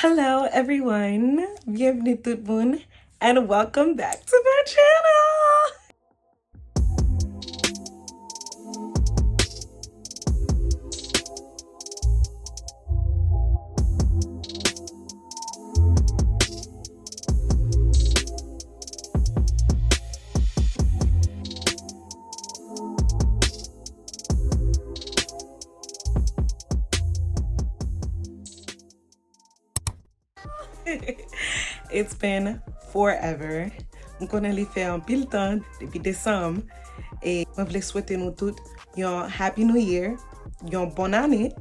Hello everyone, bienvenue tout le monde, and welcome back to my channel. It's been forever. Je connais les faire un pile temps depuis décembre et je voulais souhaiter nous toutes un happy new year, une bonne année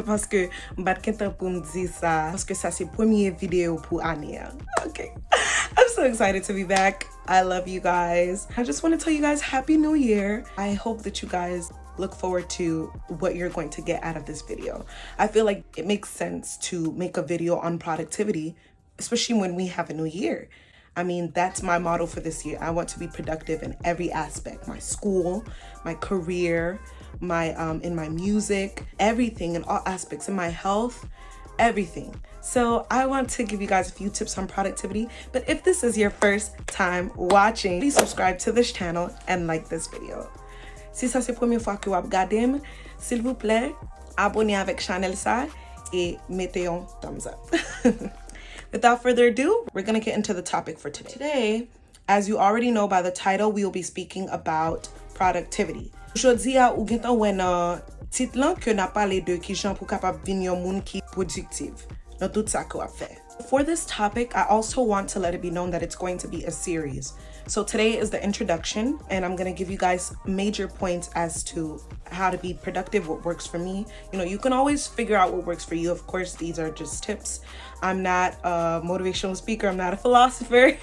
parce que je vais pas pour me dire ça parce que ça c'est première vidéo pour année. Okay. I'm so excited to be back. I love you guys. I just want to tell you guys happy new year. I hope that you guys look forward to what you're going to get out of this video. I feel like it makes sense to make a video on productivity, especially when we have a new year. I mean, that's my motto for this year. I want to be productive in every aspect, my school, my career, my in my music, everything in all aspects, in my health, everything. So I want to give you guys a few tips on productivity, but if this is your first time watching, please subscribe to this channel and like this video. Si ça c'est la première fois que vous regardez, s'il vous plaît, abonnez avec channel ça et mettez un thumbs up. Without further ado, we're going to get into the topic for today. Today, as you already know by the title, we will be speaking about productivity. Aujourd'hui, ou gen tan wè nan titre lan que n'a parlé de ki jan pou kapab vin yon moun ki pwodiktif dans tout ça ko ap fè. For this topic, I also want to let it be known that it's going to be a series. So today is the introduction, and I'm going to give you guys major points as to how to be productive, what works for me. You know, you can always figure out what works for you. Of course, these are just tips. I'm not a motivational speaker. I'm not a philosopher.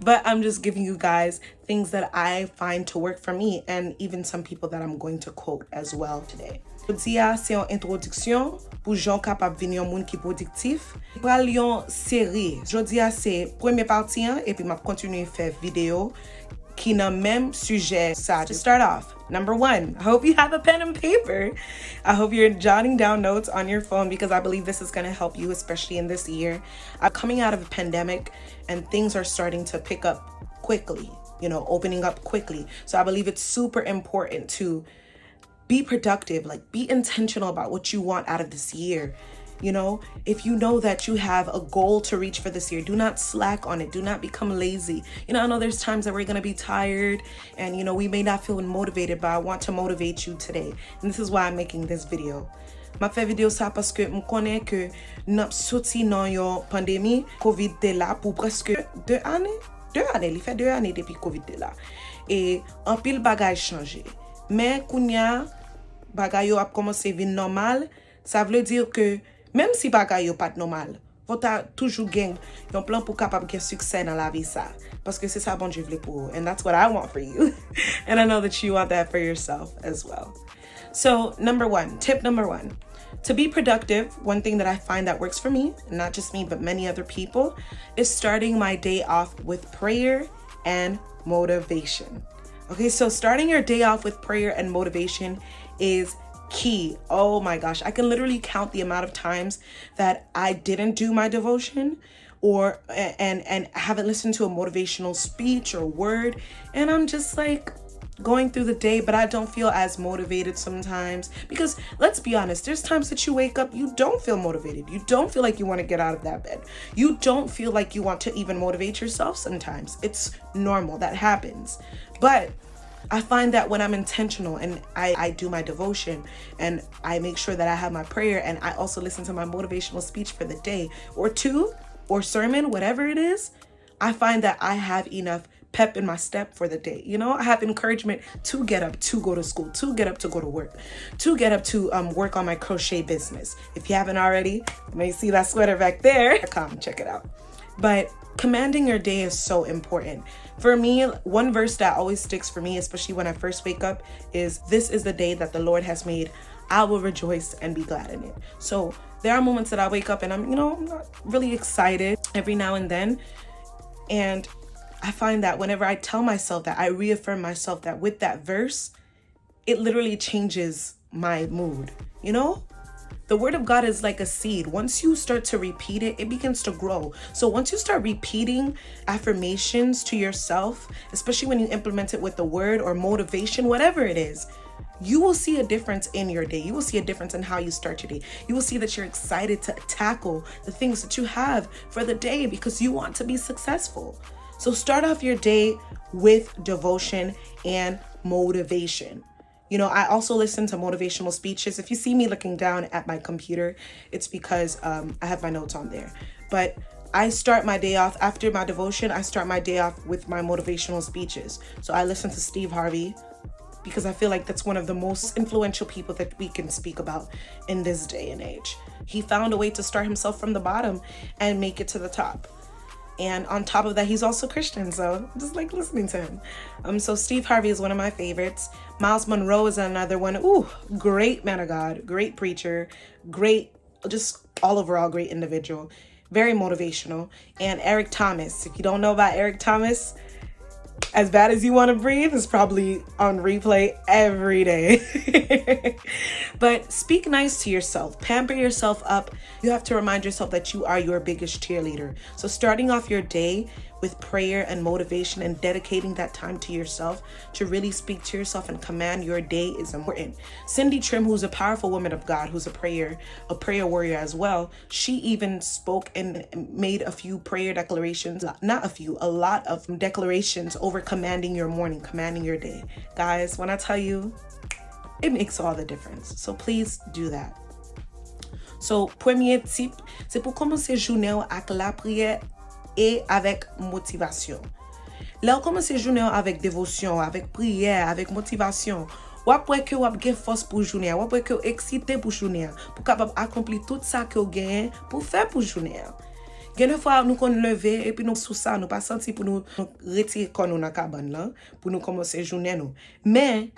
But I'm just giving you guys things that I find to work for me, and even some people that I'm going to quote as well today. Jodi a c'est une introduction pour gens capable venir un monde qui productif. Pral yon série. Jodi a c'est première partie et puis m'a continuer faire vidéo qui nan même sujet ça. To start off, number 1, I hope you have a pen and paper. I hope you're jotting down notes on your phone because I believe this is going to help you, especially in this year. I'm coming out of a pandemic and things are starting to pick up quickly, you know, opening up quickly. So I believe it's super important to be productive, like be intentional about what you want out of this year. You know, if you know that you have a goal to reach for this year, do not slack on it. Do not become lazy. You know, I know there's times that we're going to be tired and, you know, we may not feel motivated, but I want to motivate you today. And this is why I'm making this video. Ma fè vidéo ça parce que m connais que n'a sorti nan yon pandémie, COVID te là pour presque 2 années. 2 années, il fait 2 années depuis COVID te là. Et en pile bagay changé. Mais kounya bagay yo ap commencé vin normal, ça veut dire que même si bagay yo pas normal, vous ta toujours gen yon plan pour capable gen succès dans la vie ça parce que c'est ça bon Dieu vle pour, and that's what I want for you. And I know that you want that for yourself as well. So, tip number 1, to be productive, one thing that I find that works for me, and not just me but many other people, is starting my day off with prayer and motivation. Okay, so starting your day off with prayer and motivation is key. Oh my gosh, I can literally count the amount of times that I didn't do my devotion or and haven't listened to a motivational speech or word, and I'm just like going through the day, but I don't feel as motivated sometimes because let's be honest, there's times that you wake up, you don't feel motivated. You don't feel like you want to get out of that bed. You don't feel like you want to even motivate yourself sometimes. It's normal, that happens. But I find that when I'm intentional and I do my devotion and I make sure that I have my prayer and I also listen to my motivational speech for the day or 2 or sermon, whatever it is, I find that I have enough pep in my step for the day. You know, I have encouragement to get up to go to school, to get up to go to work, to get up to work on my crochet business. If you haven't already, you may see that sweater back there. Come check it out. But commanding your day is so important. For me, one verse that always sticks for me, especially when I first wake up, is this is the day that the Lord has made. I will rejoice and be glad in it. So there are moments that I wake up and I'm not really excited every now and then. And I find that whenever I tell myself that, I reaffirm myself that with that verse, it literally changes my mood, you know? The word of God is like a seed. Once you start to repeat it, it begins to grow. So once you start repeating affirmations to yourself, especially when you implement it with the word or motivation, whatever it is, you will see a difference in your day. You will see a difference in how you start your day. You will see that you're excited to tackle the things that you have for the day because you want to be successful. So start off your day with devotion and motivation. You know, I also listen to motivational speeches. If you see me looking down at my computer, it's because I have my notes on there. But I start my day off after my devotion. I start my day off with my motivational speeches. So I listen to Steve Harvey because I feel like that's one of the most influential people that we can speak about in this day and age. He found a way to start himself from the bottom and make it to the top. And on top of that, he's also Christian, so I just like listening to him. So Steve Harvey is one of my favorites. Miles Monroe is another one. Ooh, great man of God, great preacher, great, just all overall great individual, very motivational. And Eric Thomas. If you don't know about Eric Thomas, As Bad as You Want to Breathe is probably on replay every day. But speak nice to yourself. Pamper yourself up. You have to remind yourself that you are your biggest cheerleader. So starting off your day with prayer and motivation and dedicating that time to yourself to really speak to yourself and command your day is important. Cindy Trim, who's a powerful woman of God, who's a prayer warrior as well, she even spoke and made a few prayer declarations, a lot of declarations over commanding your morning, commanding your day. Guys, when I tell you, it makes all the difference. So please do that. So, premier tip, c'est pour commencer journée avec la prière et avec motivation. Là, on commence journée avec dévotion, avec prière, avec motivation. Ou après que vous avez force pour journée, ou après que vous excité pour journée, pour capable accomplir tout ça que vous gagnez pour faire pour journée. Quelques fois nous qu'on lever et puis nous sous ça nous pas senti pour nous retirer quand nous dans cabane là pour nous commencer journée nous. Mais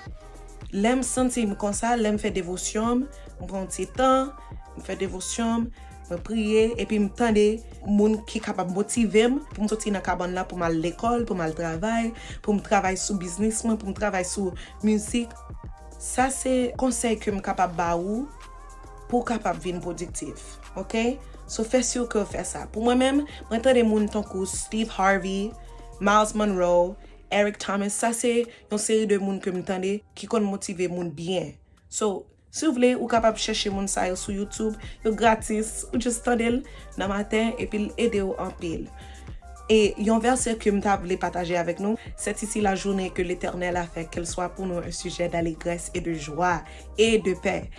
l'aime sentir comme ça, l'aime faire dévotion, on prend un petit temps, on fait dévotion, me prier et puis me tendre moun qui capable motiver pour me sortir dans cabane là pour m'aller l'école, pour m'aller travail, pour me travailler sur business, pour me travailler sur musique. Ça c'est conseil que me capable ba ou pour capable vivre productif. OK? So fais sûr que fais ça. Pour moi-même, m'entendre moun tant que Steve Harvey, Miles Monroe, Eric Thomas, ça c'est une série de moun que m'entendre qui kon motiver moun bien. So si vous voulez, vous capable chercher mon site sur YouTube, c'est gratis, ou juste tendez dans matin et puis aider en pile. Et il y a un verset que je voulais partager avec nous. C'est ici la journée que l'Éternel a fait, qu'elle soit pour nous un sujet d'allégresse et de joie et de paix.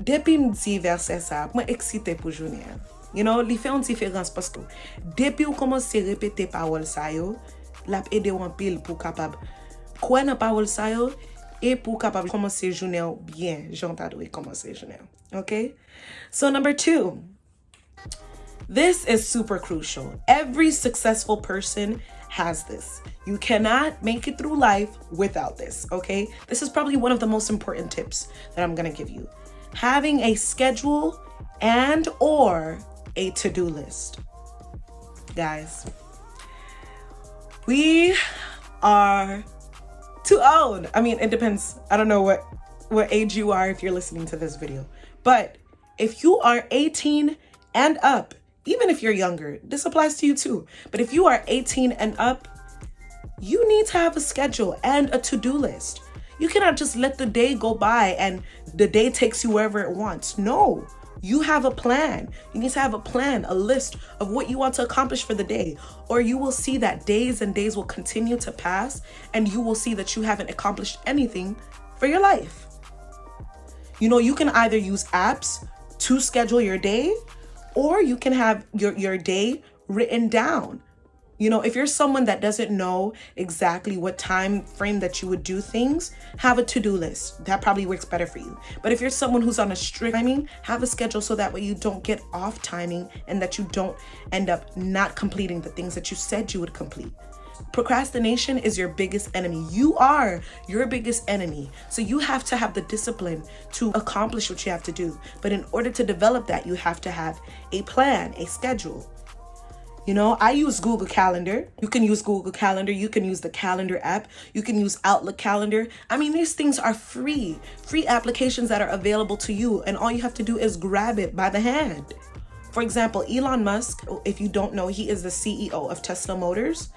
Depuis me dit verset ça, moi excité pour journée. You know, il fait une différence parce que depuis vous commencez à répéter parole ça yo, l'a aider en pile pour capable quoi dans parole ça yo. Et pour capable commencer journée bien, j'entends commencer journée. Okay? So number 2. This is super crucial. Every successful person has this. You cannot make it through life without this, okay? This is probably one of the most important tips that I'm going to give you. Having a schedule and or a to-do list. Guys, we are too old. I mean, it depends. I don't know what age you are if you're listening to this video. But if you are 18 and up, even if you're younger, this applies to you too. But if you are 18 and up, you need to have a schedule and a to-do list. You cannot just let the day go by and the day takes you wherever it wants. No. You have a plan. You need to have a plan, a list of what you want to accomplish for the day. Or you will see that days and days will continue to pass and you will see that you haven't accomplished anything for your life. You know, you can either use apps to schedule your day or you can have your day written down. You know, if you're someone that doesn't know exactly what time frame that you would do things, have a to-do list. That probably works better for you. But if you're someone who's on a strict timing, have a schedule so that way you don't get off timing and that you don't end up not completing the things that you said you would complete. Procrastination is your biggest enemy. You are your biggest enemy. So you have to have the discipline to accomplish what you have to do. But in order to develop that, you have to have a plan, a schedule. You know, I use Google Calendar. You can use Google Calendar. You can use the calendar app. You can use Outlook Calendar. I mean, these things are free applications that are available to you. And all you have to do is grab it by the hand. For example, Elon Musk, if you don't know, he is the CEO of Tesla Motors.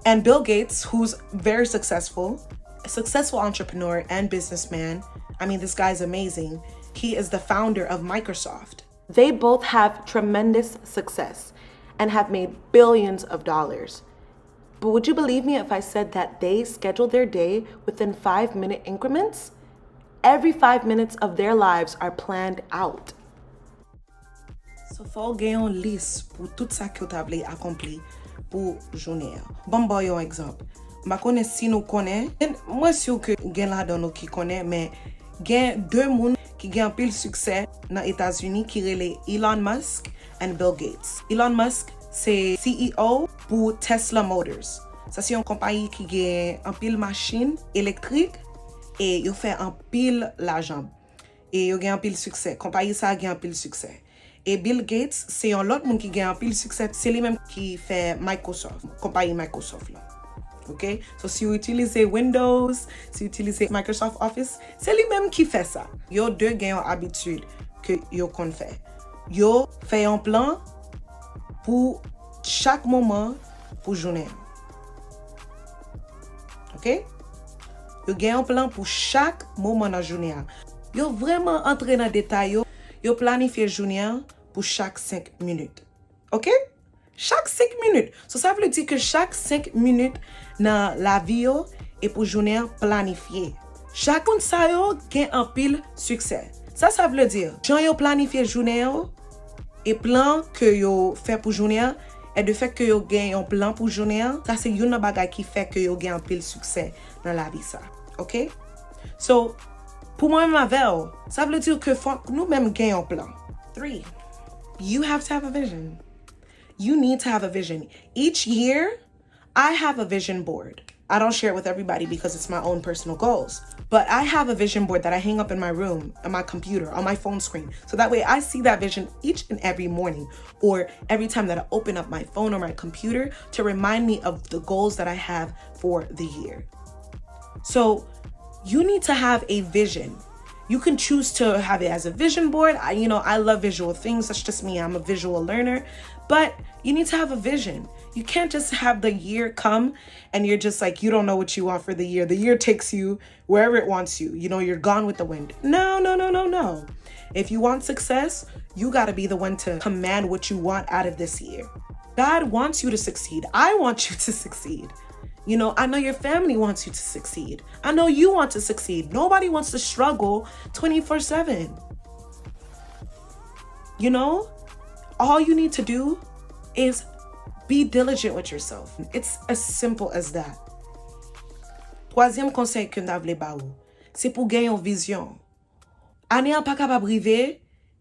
And Bill Gates, who's very successful entrepreneur and businessman. I mean, this guy's amazing. He is the founder of Microsoft. They both have tremendous success and have made billions of dollars. But would you believe me if I said that they schedule their day within 5-minute increments? Every 5 minutes of their lives are planned out. So faut gen yon liste pour tout ça que vous voulez accomplir pour journée. Bon boy yon exemple. Ma connais si nous connais, moi sûr que gen la dans nous qui connaît, mais gen deux moun qui gen pile succès dans États-Unis qui relè Elon Musk and Bill Gates. Elon Musk c'est CEO pour Tesla Motors. Ça c'est une compagnie qui gen un pile machine électrique et yo fait un pile l'argent. Et yo gen un pile succès. Compagnie ça gen un pile succès. Et Bill Gates, c'est un autre monde qui gagne un pile succès. C'est lui-même qui fait Microsoft, compagnie Microsoft là. OK? So si vous utilisez Windows, si vous utilisez Microsoft Office, c'est lui-même qui fait ça. Yo deux gagnent habitude que yo kon fait. Yo fait un plan pour chaque moment pour journée. OK? Yo gagne un plan pour chaque moment dans la journée. Yo vraiment entrer dans détail yo planifier journée pour chaque 5 minutes. OK? Chaque 5 minutes. So, ça veut dire que chaque 5 minutes dans la vie est pour journée planifiée. Chaque monde ça yo gagne un pile succès. Ça veut dire Jean yo planifier journée et plan que yo fait pour journée et de fait que yo gagne un plan pour journée, ça c'est une bagay qui fait que yo gagne un pile succès dans la vie ça. OK? So pour moi-même avec, ça veut dire que faut nous-mêmes gagnons un plan. 3. You have to have a vision. You need to have a vision. Each year, I have a vision board. I don't share it with everybody because it's my own personal goals. But I have a vision board that I hang up in my room, on my computer, on my phone screen. So that way I see that vision each and every morning or every time that I open up my phone or my computer to remind me of the goals that I have for the year. So you need to have a vision. You can choose to have it as a vision board. I love visual things. That's just me. I'm a visual learner. But you need to have a vision. You can't just have the year come and you're just like, you don't know what you want for the year. The year takes you wherever it wants you. You're gone with the wind. No. If you want success, you got to be the one to command what you want out of this year. God wants you to succeed. I want you to succeed. I know your family wants you to succeed. I know you want to succeed. Nobody wants to struggle 24/7. All you need to do is be diligent with yourself. It's as simple as that. Troisième conseil que nous voulons ba ou, c'est pour gagner une vision. Année pas capable river,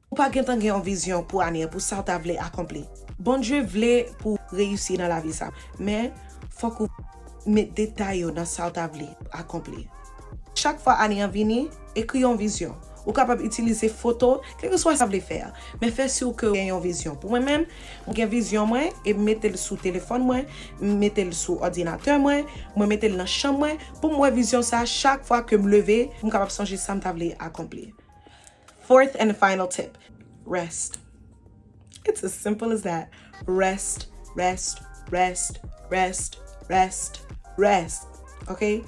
ou pas gagner une vision pour année pour ça tu voulais accomplir. Bon Dieu voulait pour réussir dans la vie ça, mais faut que mettre détail dans ça tu voulais accomplir. Chaque fois année vini, écris une vision. Ou capable utiliser photo, quel que soit ça veut faire, mais fais sûr que vous une vision. Pour moi-même, j'ai une vision moi et mettez-le sous téléphone moi, mettez-le sous ordinateur moi mettez-le dans chambre moi. Pour moi vision ça chaque fois que me lever, je capable songer ça me table accomplir. Fourth and final tip, rest. It's as simple as that. Rest. Okay?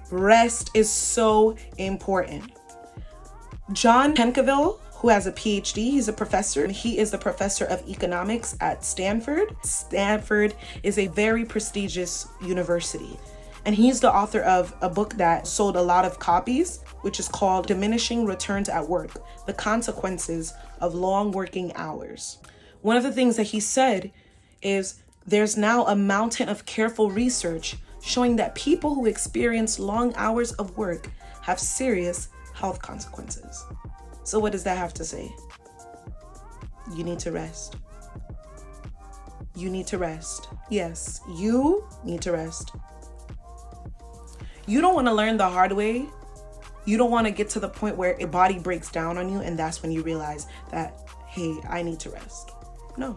Rest is so important. John Pencavill, who has a PhD, he's a professor. He is the professor of economics at Stanford. Stanford is a very prestigious university. And he's the author of a book that sold a lot of copies, which is called Diminishing Returns at Work, The Consequences of Long Working Hours. One of the things that he said is there's now a mountain of careful research showing that people who experience long hours of work have serious health consequences. So what does that have to say? You need to rest. You need to rest. Yes, you need to rest. You don't want to learn the hard way. You don't want to get to the point where your body breaks down on you and that's when you realize that, hey, I need to rest. No.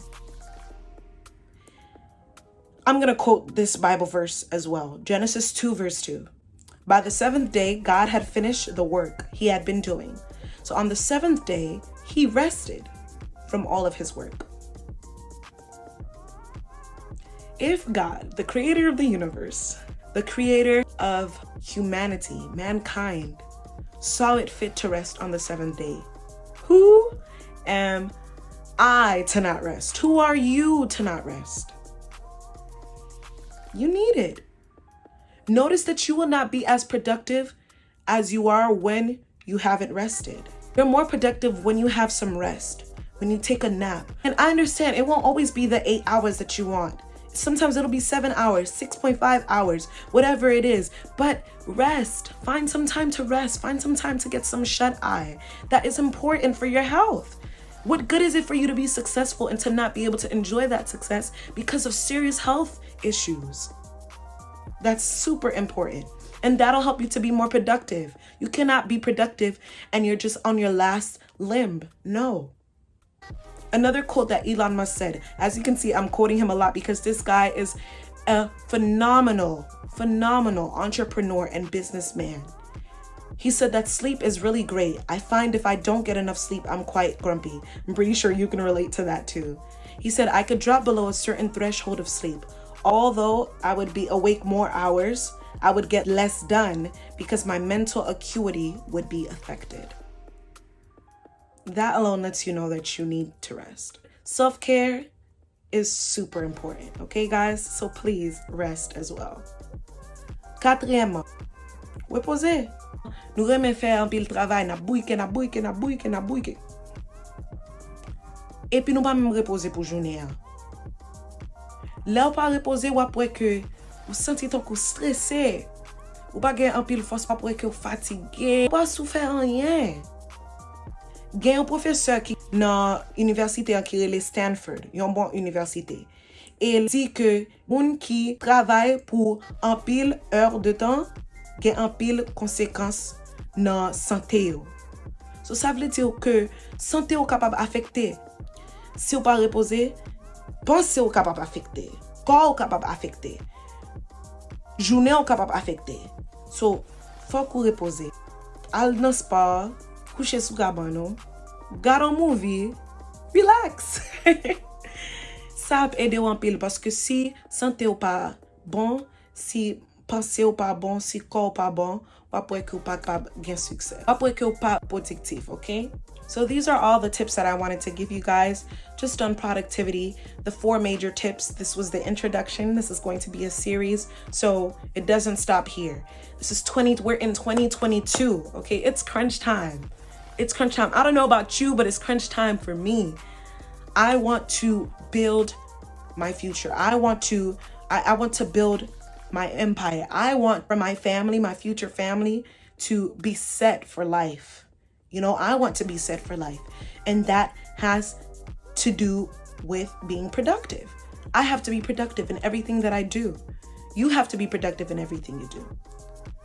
I'm going to quote this Bible verse as well. Genesis 2 verse 2. By the seventh day, God had finished the work he had been doing. So on the seventh day, he rested from all of his work. If God, the creator of the universe, the creator of humanity, mankind, saw it fit to rest on the seventh day, who am I to not rest? Who are you to not rest? You need it. Notice that you will not be as productive as you are when you haven't rested. You're more productive when you have some rest, when you take a nap. And I understand it won't always be the 8 hours that you want. Sometimes it'll be 7 hours, 6.5 hours, whatever it is. But rest. Find some time to rest. Find some time to get some shut-eye. That is important for your health. What good is it for you to be successful and to not be able to enjoy that success because of serious health issues? That's super important. And that'll help you to be more productive. You cannot be productive and you're just on your last limb. No. Another quote that Elon Musk said, as you can see, I'm quoting him a lot because this guy is a phenomenal entrepreneur and businessman. He said that sleep is really great. I find if I don't get enough sleep, I'm quite grumpy. I'm pretty sure you can relate to that too. He said, I could drop below a certain threshold of sleep. Although I would be awake more hours, I would get less done because my mental acuity would be affected. That alone lets you know that you need to rest. Self-care is super important, okay guys? So please rest as well. Quatrièmement, reposer. Nous remen faire un pile travail, na bouike. Et puis nous pas même reposer pour journée. Là ou pas reposer ou après que vous sentez ton coup stressé. Ou pas gen un pile force après que vous fatigué. Ou pas souffrir rien. Gen un professeur qui dans université qui relè Stanford, yon bon université. Il dit que moun qui travaille pour un pile heure de temps, gen un pile conséquence dans santé yo. So ça veut dire que santé ou capable affecter. Si ou pas reposer, pensée ou capable affecter. Corps ou capable affecter. Journée ou capable affecter. So faut qu'on reposer. Al dans sport, coucher sous gabano, regarde un movie, relax. Ça peut aider en pile parce que si santé ou pas bon, si pensée ou pas bon, si corps ou pas bon, après que ou pas capable gain succès. Après que ou pas pwodiktif, okay? So these are all the tips that I wanted to give you guys just on productivity, the 4 major tips. This was the introduction. This is going to be a series, so it doesn't stop here. We're in 2022, okay? It's crunch time. It's crunch time. I don't know about you, but it's crunch time for me. I want to build my future. I want to build my empire. I want for my family, my future family, to be set for life. You know, I want to be set for life. And that has to do with being productive. I have to be productive in everything that I do. You have to be productive in everything you do.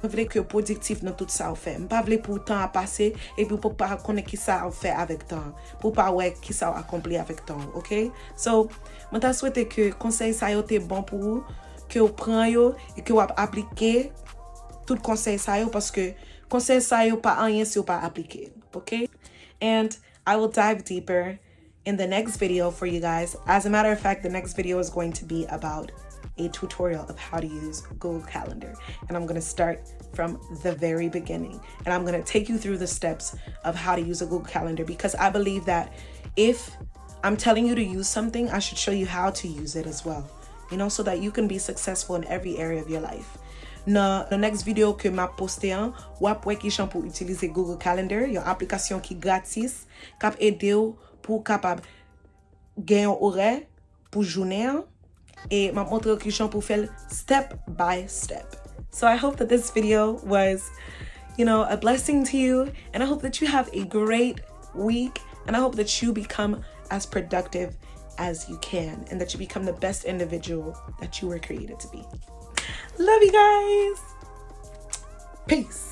Je veux que Pwodiktif dans tout ça ou fait. Je veux pour temps à passer et puis pour pas connaître qui ça ou fait avec temps. Pour pas ouais qui ça ou accompli avec temps, OK? So, je t'a souhaité que conseil ça yo te bon pour vous, que vous prend yo et que vous appliquez tout conseil ça yo parce que conseil ça yo pas rien si vous pas appliquer, OK? And I will dive deeper in the next video for you guys. As a matter of fact, the next video is going to be about a tutorial of how to use Google Calendar. And I'm going to start from the very beginning. And I'm going to take you through the steps of how to use a Google Calendar because I believe that if I'm telling you to use something, I should show you how to use it as well. You know, so that you can be successful in every area of your life. Dans le next video que m'a posté an, wap wè ki chan pou utiliser Google Calendar, yon application ki gratis, kap ede ou pou kapab gen yon horaire pour journée. Et m'a montré ki chan pou fel step by step. So I hope that this video was, you know, a blessing to you. And I hope that you have a great week. And I hope that you become as productive as you can. And that you become the best individual that you were created to be. Love you guys. Peace.